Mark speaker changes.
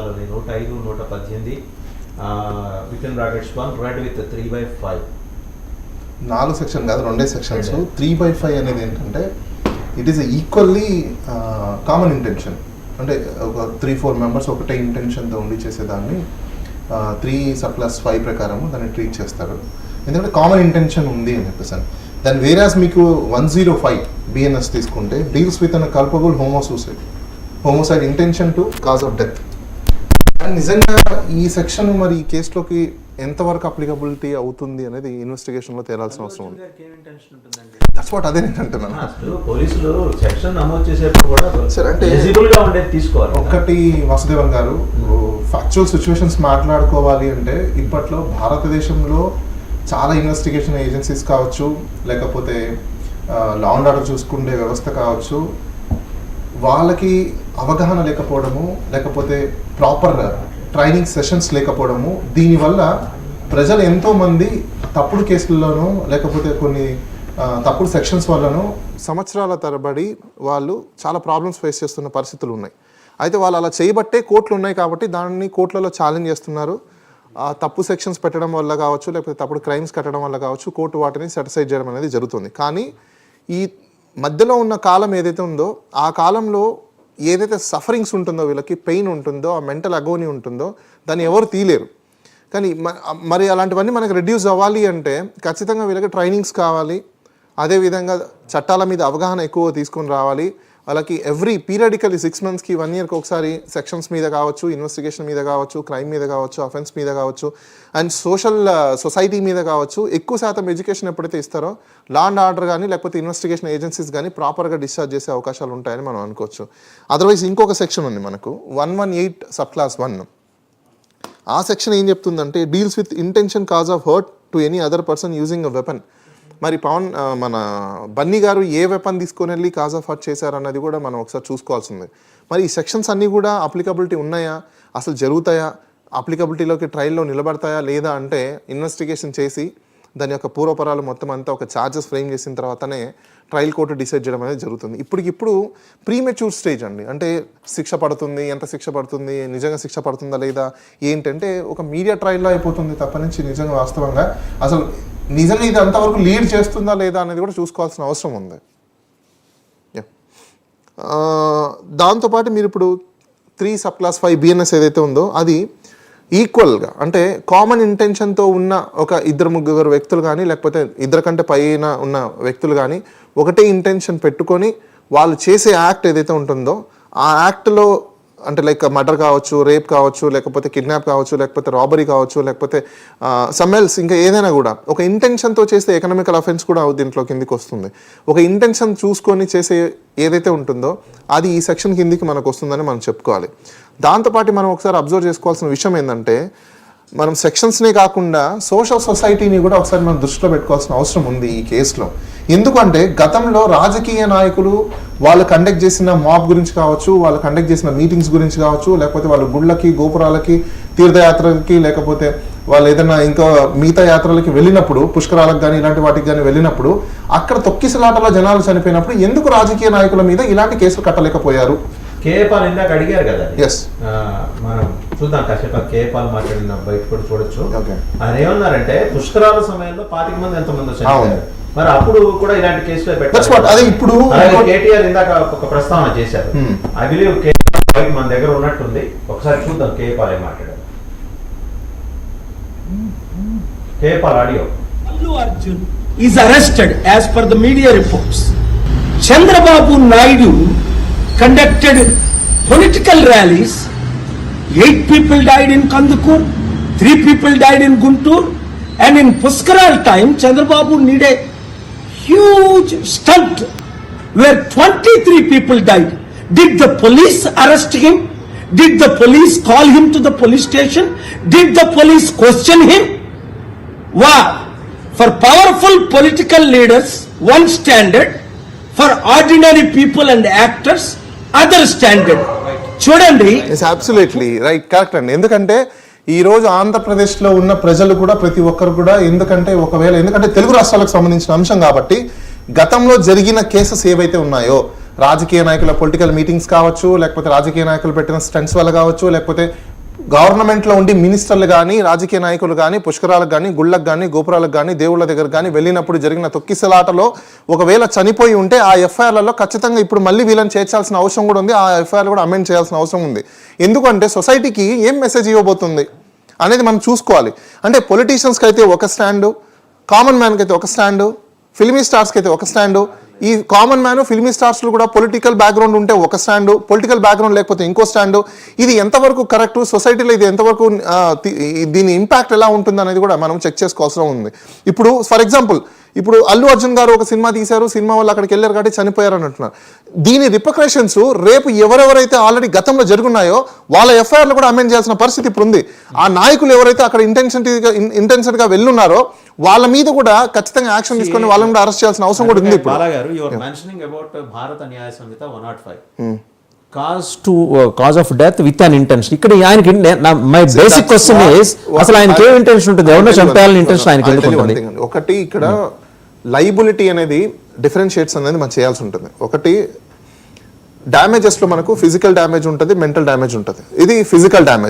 Speaker 1: భాగాలు 105, 118 with in brackets 1 red with 3/5.
Speaker 2: 4 section కాదు, 2 sections. 3/5 అనేది ఏంటంటే it is equally common intention. అంటే ఒక 3-4 మెంబర్స్ ఒకటే ఇంటెన్షన్తో ఉండి చేసేదాన్ని 3/5 ప్రకారం దాన్ని ట్రీట్ చేస్తారు. ఎందుకంటే కామన్ ఇంటెన్షన్ ఉంది అని చెప్పేసి. దాని వేరాస్ మీకు 105 BNS తీసుకుంటే deals with an culpable హోమోసైడ్ intention to cause of death. And నిజంగా ఈ సెక్షన్ మరి ఈ కేసులోకి ఎంతవరకు అప్లికబిలిటీ అవుతుంది అనేది ఇన్వెస్టిగేషన్లో తేలాల్సిన అవసరం ఉంది. దట్స్ వాట్ అదే నేను అంటున్నాను.
Speaker 1: పోలీసులు సెక్షన్ నమోదు చేసేప్పుడు కూడా
Speaker 2: సరే అంటే
Speaker 1: ఎలిజిబుల్గా ఉండేది తీసుకోవాలి.
Speaker 2: ఒక్కటి వాసుదేవన్ గారు, ఫ్యాక్చువల్ సిచ్యువేషన్స్ మాట్లాడుకోవాలి అంటే ఇప్పట్లో భారతదేశంలో చాలా ఇన్వెస్టిగేషన్ ఏజెన్సీస్ కావచ్చు, లేకపోతే లా అండ్ ఆర్డర్ చూసుకునే వ్యవస్థ కావచ్చు, వాళ్ళకి అవగాహన లేకపోవడము, లేకపోతే ప్రాపర్ ట్రైనింగ్ సెషన్స్ లేకపోవడము, దీనివల్ల ప్రజలు ఎంతోమంది తప్పుడు కేసుల్లోనూ లేకపోతే కొన్ని తప్పుడు సెక్షన్స్ వల్లనూ సంవత్సరాల తరబడి వాళ్ళు చాలా ప్రాబ్లమ్స్ ఫేస్ చేస్తున్న పరిస్థితులు ఉన్నాయి. అయితే వాళ్ళు అలా చేయబట్టే కోర్టులు ఉన్నాయి కాబట్టి దాన్ని కోర్టులలో ఛాలెంజ్ చేస్తున్నారు. తప్పు సెక్షన్స్ పెట్టడం వల్ల కావచ్చు, లేకపోతే తప్పుడు క్రైమ్స్ కట్టడం వల్ల కావచ్చు, కోర్టు వాటిని సెటిసైడ్ చేయడం అనేది జరుగుతుంది. కానీ ఈ మధ్యలో ఉన్న కాలం ఏదైతే ఉందో ఆ కాలంలో ఏదైతే సఫరింగ్స్ ఉంటుందో, వీళ్ళకి పెయిన్ ఉంటుందో, ఆ మెంటల్ అగోని ఉంటుందో దాన్ని ఎవరు తీయలేరు. కానీ మరి అలాంటివన్నీ మనకు రెడ్యూస్ అవ్వాలి అంటే ఖచ్చితంగా వీళ్ళకి ట్రైనింగ్స్ కావాలి. అదేవిధంగా చట్టాల మీద అవగాహన ఎక్కువ తీసుకొని రావాలి. వాళ్ళకి ఎవ్రీ పీరియడికలీ 6 monthsకి 1 yearకి ఒకసారి సెక్షన్స్ మీద కావచ్చు, ఇన్వెస్టిగేషన్ మీద కావచ్చు, క్రైమ్ మీద కావచ్చు, అఫెన్స్ మీద కావచ్చు, అండ్ సొసైటీ మీద కావచ్చు ఎక్కువ శాతం ఎడ్యుకేషన్ ఎప్పుడైతే ఇస్తారో లా అండ్ ఆర్డర్ కానీ లేకపోతే ఇన్వెస్టిగేషన్ ఏజెన్సీస్ కానీ ప్రాపర్గా డిశ్చార్జ్ చేసే అవకాశాలు ఉంటాయని మనం అనుకోవచ్చు. అదర్వైజ్ ఇంకొక సెక్షన్ ఉంది మనకు 118 subclass 1. ఆ సెక్షన్ ఏం చెప్తుందంటే deals with intention cause of hurt to any other person using a weapon. మరి మన బన్నీ గారు ఏ వెపన్ తీసుకొని వెళ్ళి కాజ్ ఆఫ్ హర్ట్ చేశారన్నది కూడా మనం ఒకసారి చూసుకోవాల్సింది. మరి ఈ సెక్షన్స్ అన్నీ కూడా అప్లికబిలిటీ ఉన్నాయా, అసలు జరుగుతాయా, అప్లికబిలిటీలోకి ట్రయల్లో నిలబడతాయా లేదా అంటే ఇన్వెస్టిగేషన్ చేసి దాని యొక్క పూర్వపరాలు మొత్తం అంతా ఒక ఛార్జెస్ ఫ్రేమ్ చేసిన తర్వాతనే ట్రయల్ కోర్టు డిసైడ్ చేయడం అనేది జరుగుతుంది. ఇప్పటికిప్పుడు ప్రీమెచ్యూర్ స్టేజ్ అండి. అంటే శిక్ష పడుతుంది, ఎంత శిక్ష పడుతుంది, నిజంగా శిక్ష పడుతుందా లేదా ఏంటంటే ఒక మీడియా ట్రయల్లో అయిపోతుంది తప్పనించి నిజంగా వాస్తవంగా అసలు నిజంగా ఇది అంతవరకు లీడ్ చేస్తుందా లేదా అనేది కూడా చూసుకోవాల్సిన అవసరం ఉంది. దాంతోపాటు మీరు ఇప్పుడు 3 subclass 5 BNS ఏదైతే ఉందో అది ఈక్వల్గా అంటే కామన్ ఇంటెన్షన్తో ఉన్న ఒక 2-3 వ్యక్తులు కానీ లేకపోతే 2 కంటే పైన ఉన్న వ్యక్తులు కానీ ఒకటే ఇంటెన్షన్ పెట్టుకొని వాళ్ళు చేసే యాక్ట్ ఏదైతే ఉంటుందో ఆ యాక్ట్లో అంటే లైక్ మర్డర్ కావచ్చు, రేప్ కావచ్చు, లేకపోతే కిడ్నాప్ కావచ్చు, లేకపోతే రాబరీ కావచ్చు, లేకపోతే సమ్మెల్స్ ఇంకా ఏదైనా కూడా ఒక ఇంటెన్షన్తో చేస్తే ఎకనామికల్ అఫెన్స్ కూడా దీంట్లో కిందికి వస్తుంది. ఒక ఇంటెన్షన్ చూసుకొని చేసే ఏదైతే ఉంటుందో అది ఈ సెక్షన్ కిందికి మనకు వస్తుందని మనం చెప్పుకోవాలి. దాంతోపాటు మనం ఒకసారి అబ్జర్వ్ చేసుకోవాల్సిన విషయం ఏంటంటే మనం సెక్షన్స్నే కాకుండా సొసైటీని కూడా ఒకసారి మనం దృష్టిలో పెట్టుకోవాల్సిన అవసరం ఉంది ఈ కేసులో. ఎందుకంటే గతంలో రాజకీయ నాయకులు వాళ్ళు కండక్ట్ చేసిన మాబ్ గురించి కావచ్చు, వాళ్ళు కండక్ట్ చేసిన మీటింగ్స్ గురించి కావచ్చు, లేకపోతే వాళ్ళు గుళ్ళకి, గోపురాలకి, తీర్థయాత్రలకి, లేకపోతే వాళ్ళు ఏదైనా ఇంకా మిగతా యాత్రలకి వెళ్ళినప్పుడు, పుష్కరాలకు కానీ ఇలాంటి వాటికి కానీ వెళ్ళినప్పుడు అక్కడ తొక్కిసలాటలో జనాలు చనిపోయినప్పుడు ఎందుకు రాజకీయ నాయకుల మీద ఇలాంటి కేసులు కట్టలేకపోయారు?
Speaker 1: కేపాల్ ఇందాక అడిగారు కదా,
Speaker 2: మనం
Speaker 1: చూద్దాం కాసేపు కేపాల్ మాట్లాడిన బయట కూడా చూడొచ్చు. ఆయన ఏమన్నారంటే పుష్కరాల సమయంలో 25 మంది ఎంతమంది వచ్చారు, మరి అప్పుడు కూడా ఇలాంటి కేసులు పెట్టారు.
Speaker 2: ఇప్పుడు
Speaker 1: కేటీఆర్ ఇందాక ఒక ప్రస్తావన చేశారు. ఐ బిలీవ్ కేపాల్ మన దగ్గర ఉన్నట్టుంది, ఒకసారి చూద్దాం కేపాల్ ఏం మాట్లాడారు. కేపాల్ audio.
Speaker 3: Allu Arjun is arrested as per the media reports. Chandrababu Naidu conducted political rallies. 8 people died in Kandukur, 3 people died in Guntur, and in Puskaral time, Chandrababu need a huge stunt where 23 people died. Did the police arrest him? Did the police call him to the police station? Did the police question him? Wow! For powerful political leaders, one standard. For ordinary people and actors, other standard. చూడండి,
Speaker 2: it's absolutely right, correct అండి. ఎందుకంటే ఈ రోజు ఆంధ్రప్రదేశ్లో ఉన్న ప్రజలు కూడా ప్రతి ఒక్కరు కూడా ఎందుకంటే తెలుగు రాష్ట్రాలకు సంబంధించిన అంశం కాబట్టి గతంలో జరిగిన కేసెస్ ఏవైతే ఉన్నాయో రాజకీయ నాయకుల పొలిటికల్ మీటింగ్స్ కావచ్చు, లేకపోతే రాజకీయ నాయకులు పెట్టిన స్టంట్స్ వల్ల కావచ్చు, లేకపోతే గవర్నమెంట్లో ఉండి మినిస్టర్లు కానీ రాజకీయ నాయకులు కానీ పుష్కరాలకు కానీ గుళ్ళకు కానీ గోపురాలకు కానీ దేవుళ్ళ దగ్గర కానీ వెళ్ళినప్పుడు జరిగిన తొక్కిసలాటలో ఒకవేళ చనిపోయి ఉంటే ఆ ఎఫ్ఐఆర్లలో ఖచ్చితంగా ఇప్పుడు మళ్ళీ వీళ్ళని చేర్చాల్సిన అవసరం కూడా ఉంది. ఆ ఎఫ్ఐఆర్ కూడా అమెండ్ చేయాల్సిన అవసరం ఉంది. ఎందుకంటే సొసైటీకి ఏం మెసేజ్ ఇవ్వబోతుంది అనేది మనం చూసుకోవాలి. అంటే పొలిటీషియన్స్కి అయితే ఒక స్టాండు, కామన్ మ్యాన్కి అయితే ఒక స్టాండు, ఫిల్మీ స్టార్స్కి అయితే ఒక స్టాండు. ఈ కామన్ మ్యాన్ ఫిల్మీ స్టార్స్లో కూడా పొలిటికల్ బ్యాక్గ్రౌండ్ ఉంటే ఒక స్టాండు, పొలిటికల్ బ్యాక్గ్రౌండ్ లేకపోతే ఇంకో స్టాండు. ఇది ఎంతవరకు కరెక్ట్, సొసైటీలో ఇది ఎంతవరకు దీని ఇంపాక్ట్ ఎలా ఉంటుంది అనేది కూడా మనం చెక్ చేసుకోవాల్సిన ఉంది. ఇప్పుడు ఫర్ ఎగ్జాంపుల్ ఇప్పుడు అల్లు అర్జున్ గారు ఒక సినిమా తీశారు, సినిమా వాళ్ళు అక్కడికి వెళ్ళారు కాబట్టి చనిపోయారు అని అంటున్నారు. దీని రిపర్కషన్స్ రేపు ఎవరెవరైతే ఆల్రెడీ గతంలో జరుగున్నాయో వాళ్ళ ఎఫ్ఐఆర్లు కూడా అమెండ్ చేయాల్సిన పరిస్థితి ఇప్పుడు ఉంది. ఆ నాయకులు ఎవరైతే అక్కడ ఇంటెన్షన్గా వెళ్ళున్నారో వాళ్ళ మీద కూడా ఖచ్చితంగా యాక్షన్ తీసుకొని వాళ్ళని కూడా అరెస్ట్ చేయాల్సిన అవసరం కూడా ఉంది. ఇప్పుడు
Speaker 1: బాలాగారు, యు ఆర్ మెన్షనింగ్ అబౌట్ భారత న్యాయ సంహిత 105 cause of death with an intention. ఇక్కడ ఆయనకి మై బేసిక్ క్వశ్చన్ ఇస్ అసలు ఆయనకి ఏం ఇంటెన్షన్ ఉంటుంది, ఎవరినో చంపేయాలని ఇంటెన్షన్ ఆయనకి ఎందుకు ఉంటుంది?
Speaker 2: ఒకటి ఇక్కడ లైబిలిటీ అనేది డిఫరెన్షియేట్స్ అనేది మనం చేయాల్సి ఉంటుంది. ఒకటి డ్యామేజెస్లో మనకు ఫిజికల్ డ్యామేజ్ ఉంటుంది, మెంటల్ డ్యామేజ్ ఉంటుంది. ఇది ఫిజికల్ డ్యామేజ్.